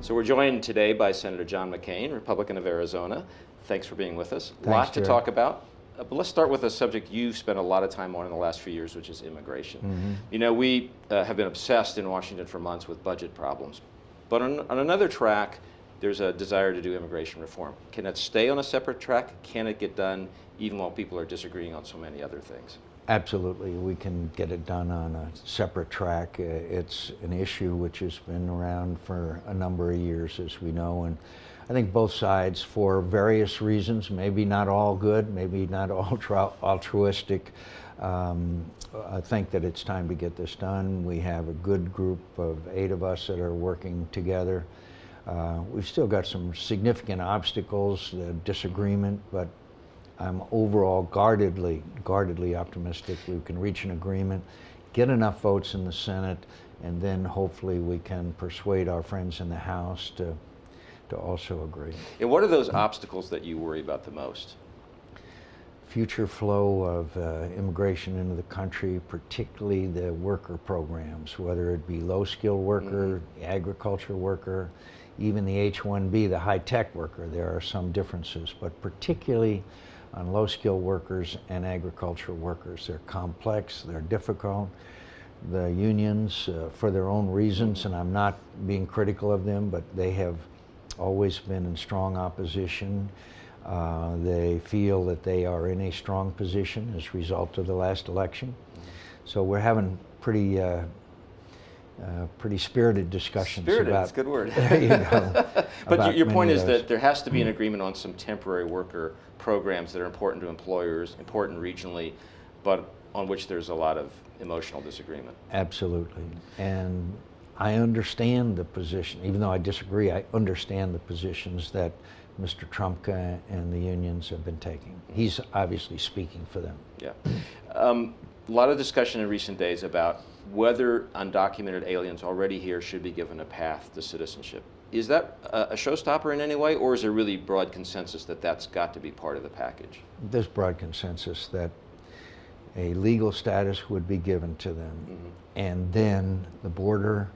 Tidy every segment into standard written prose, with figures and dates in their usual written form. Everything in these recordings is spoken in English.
So we're joined today by Senator John McCain, Republican of Arizona. Thanks for being with us. A lot to talk about. But let's start with a subject you've spent a lot of time on in the last few years, which is immigration. You know, we have been obsessed in Washington for months with budget problems. But on another track, there's a desire to do immigration reform. Can it stay on a separate track? Can it get done even while people are disagreeing on so many other things? Absolutely, we can get it done on a separate track. It's an issue which has been around for a number of years, as we know, and I think both sides, for various reasons, maybe not all good, maybe not all altruistic, I think that it's time to get this done. We have a good group of 8 of us that are working together. We've still got some significant obstacles, disagreement, but I'm overall guardedly optimistic we can reach an agreement, get enough votes in the Senate, and then hopefully we can persuade our friends in the House to also agree. And what are those obstacles that you worry about the most? Future flow of immigration into the country, particularly the worker programs, whether it be low-skilled worker, agriculture worker, even the H-1B, the high-tech worker. There are some differences, but particularly on low-skilled workers and agricultural workers. They're complex, they're difficult. The unions, for their own reasons, and I'm not being critical of them, but they have always been in strong opposition. They feel that they are in a strong position as a result of the last election. So we're having pretty spirited discussions about. That's a good word. You know, but your point is that there has to be an agreement on some temporary worker programs that are important to employers, important regionally, but on which there's a lot of emotional disagreement. Absolutely. And I understand the position, even though I disagree, I understand the positions that Mr. Trumka and the unions have been taking. He's obviously speaking for them. Yeah. A lot of discussion in recent days about whether undocumented aliens already here should be given a path to citizenship. Is that a showstopper in any way, or is there really broad consensus that that's got to be part of the package? There's broad consensus that a legal status would be given to them, and then the border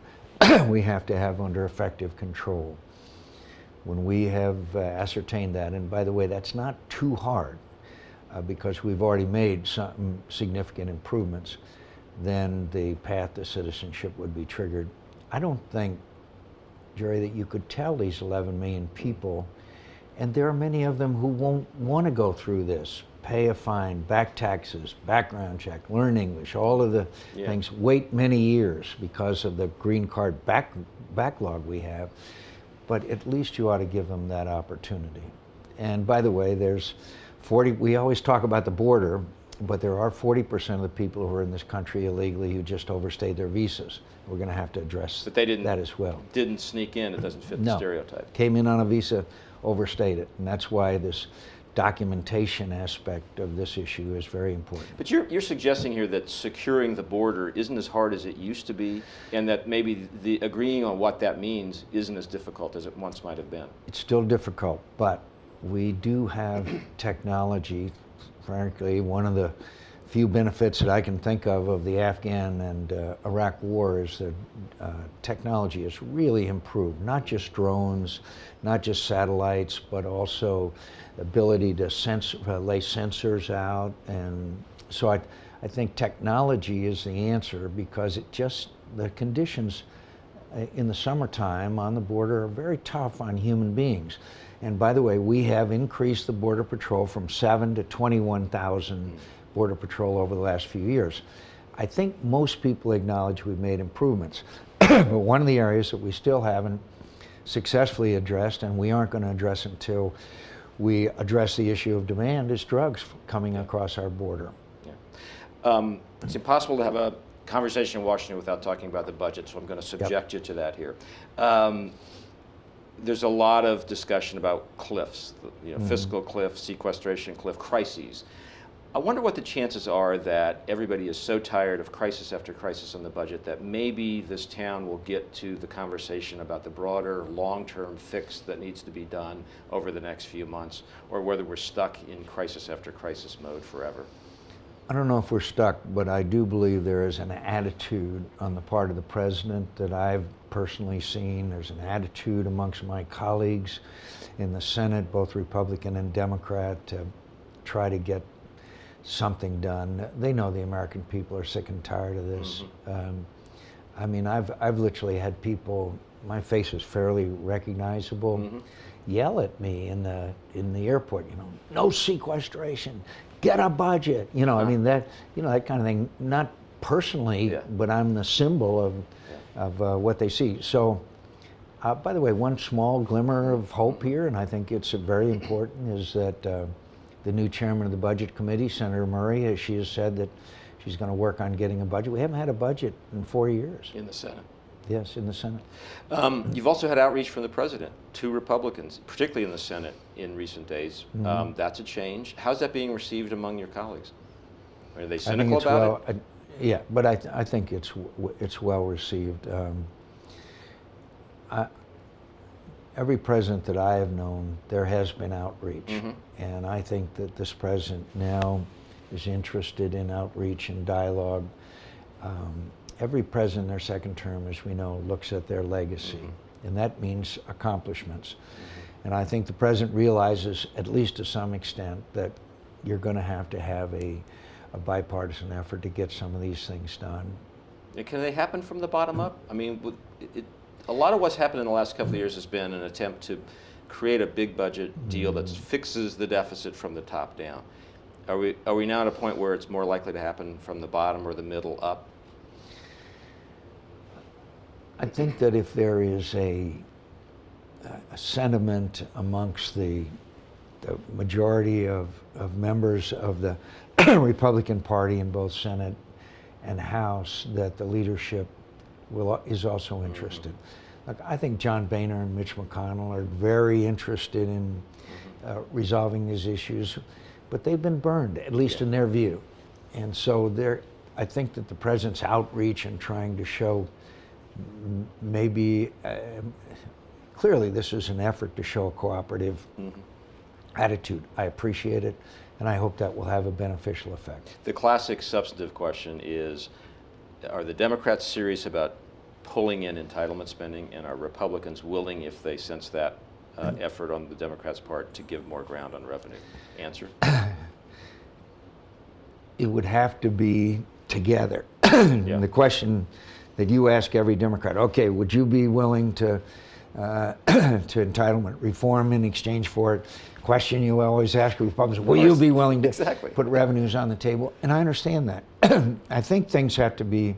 we have to have under effective control. When we have ascertained that, and by the way, that's not too hard because we've already made some significant improvements, then the path to citizenship would be triggered. I don't think, Jerry, that you could tell these 11 million people, and there are many of them who won't want to go through this, pay a fine, back taxes, background check, learn English, all of the things, wait many years because of the green card backlog we have, but at least you ought to give them that opportunity. And by the way, there's 40, we always talk about the border, but there are 40% of the people who are in this country illegally who just overstayed their visas. We're going to have to address that as well. Didn't sneak in, it doesn't fit the stereotype. Came in on a visa, overstayed it, and that's why this documentation aspect of this issue is very important. But you're suggesting here that securing the border isn't as hard as it used to be, and that maybe the agreeing on what that means isn't as difficult as it once might have been. It's still difficult, but we do have technology. Frankly, one of the few benefits that I can think of the Afghan and Iraq war is that technology has really improved, not just drones, not just satellites, but also ability to lay sensors out. And so I think technology is the answer, because the conditions in the summertime on the border are very tough on human beings. And by the way, we have increased the Border Patrol from 7 to 21,000 Border Patrol over the last few years. I think most people acknowledge we've made improvements. But one of the areas that we still haven't successfully addressed, and we aren't going to address until we address the issue of demand, is drugs coming across our border. It's impossible to have a conversation in Washington without talking about the budget, so I'm going to subject you to that here. There's a lot of discussion about cliffs, fiscal cliff, sequestration cliff, crises. I wonder what the chances are that everybody is so tired of crisis after crisis on the budget that maybe this town will get to the conversation about the broader long-term fix that needs to be done over the next few months, or whether we're stuck in crisis after crisis mode forever. I don't know if we're stuck, but I do believe there is an attitude on the part of the president that I've personally seen. There's an attitude amongst my colleagues in the Senate, both Republican and Democrat, to try to get something done. They know the American people are sick and tired of this. I mean, I've literally had people, my face is fairly recognizable, yell at me in the airport, you know, no sequestration, get a budget, you know, I mean, that, you know, that kind of thing, not personally, but I'm the symbol of what they see. So, by the way, one small glimmer of hope here, and I think it's very important, is that the new chairman of the Budget Committee, Senator Murray, she has said that she's going to work on getting a budget. We haven't had a budget in 4 years. In the Senate. Yes, in the Senate. You've also had outreach from the president to Republicans, particularly in the Senate in recent days. That's a change. How's that being received among your colleagues? Are they cynical about it? Yeah, but I think it's well received. Every president that I have known, there has been outreach. And I think that this president now is interested in outreach and dialogue. Every president in their second term, as we know, looks at their legacy, and that means accomplishments. And I think the president realizes, at least to some extent, that you're going to have a bipartisan effort to get some of these things done. And can they happen from the bottom up? I mean, a lot of what's happened in the last couple of years has been an attempt to create a big budget deal that fixes the deficit from the top down. Are we now at a point where it's more likely to happen from the bottom or the middle up? I think that if there is a sentiment amongst the majority of members of the Republican Party in both Senate and House, that the leadership is also interested. Like, I think John Boehner and Mitch McConnell are very interested in resolving these issues, but they've been burned, at least in their view. And so I think that the president's outreach and trying to show maybe, clearly this is an effort to show a cooperative attitude. I appreciate it, and I hope that will have a beneficial effect. The classic substantive question is, are the Democrats serious about pulling in entitlement spending, and are Republicans willing, if they sense that effort on the Democrats' part, to give more ground on revenue? Answer? It would have to be together. The question that you ask every Democrat, okay, would you be willing to entitlement reform in exchange for it? Question you always ask Republicans, will you be willing to put revenues on the table? And I understand that. I think things have to be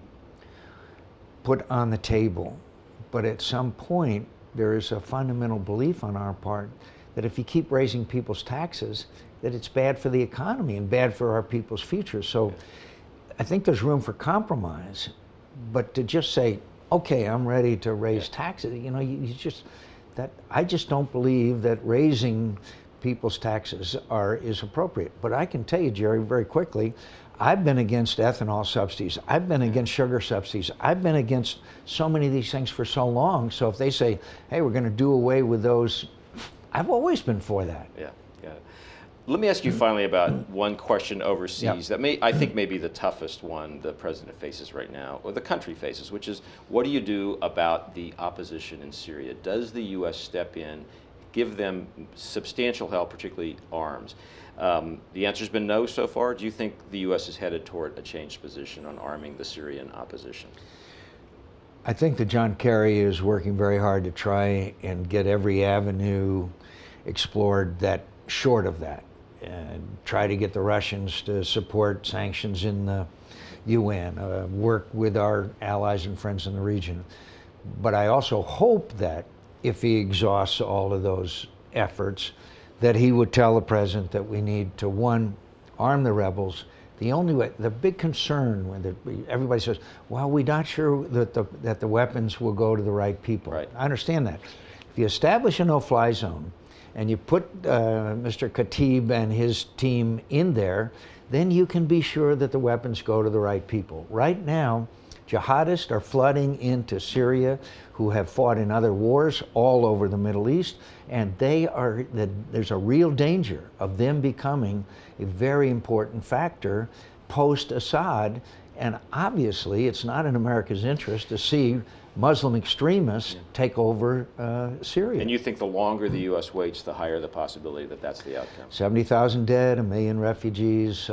put on the table, but at some point there is a fundamental belief on our part that if you keep raising people's taxes, that it's bad for the economy and bad for our people's future. So I think there's room for compromise, but to just say, okay, I'm ready to raise taxes, you know, I just don't believe that raising people's taxes is appropriate. But I can tell you, Jerry, very quickly, I've been against ethanol subsidies. I've been against sugar subsidies. I've been against so many of these things for so long. So if they say, hey, we're going to do away with those, I've always been for that. Yeah, got it. Let me ask you finally about one question overseas that I think may be the toughest one the president faces right now, or the country faces, which is, what do you do about the opposition in Syria? Does the U.S. step in, give them substantial help, particularly arms? The answer's been no so far. Do you think the U.S. is headed toward a changed position on arming the Syrian opposition? I think that John Kerry is working very hard to try and get every avenue explored that short of that, and try to get the Russians to support sanctions in the UN, work with our allies and friends in the region. But I also hope that if he exhausts all of those efforts, that he would tell the president that we need to, one, arm the rebels. The only way, the big concern when everybody says, well, we're not sure that the weapons will go to the right people. Right. I understand that. If you establish a no-fly zone and you put Mr. Khatib and his team in there, then you can be sure that the weapons go to the right people. Right now, jihadists are flooding into Syria who have fought in other wars all over the Middle East, and there's a real danger of them becoming a very important factor post-Assad, and obviously it's not in America's interest to see Muslim extremists take over Syria. And you think the longer the U.S. waits, the higher the possibility that that's the outcome? 70,000 dead, 1 million refugees.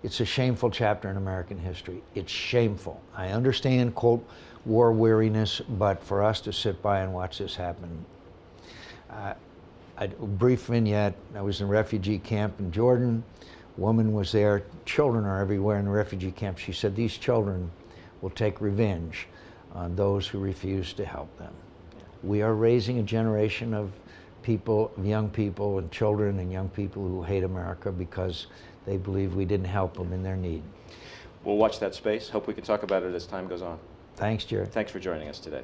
It's a shameful chapter in American history. It's shameful. I understand, quote, war weariness, but for us to sit by and watch this happen. A brief vignette, I was in a refugee camp in Jordan. Woman was there. Children are everywhere in the refugee camp. She said these children will take revenge on those who refuse to help them. We are raising a generation of people, young people and children and young people who hate America because they believe we didn't help them in their need. We'll watch that space. Hope we can talk about it as time goes on. Thanks, Jerry. Thanks for joining us today.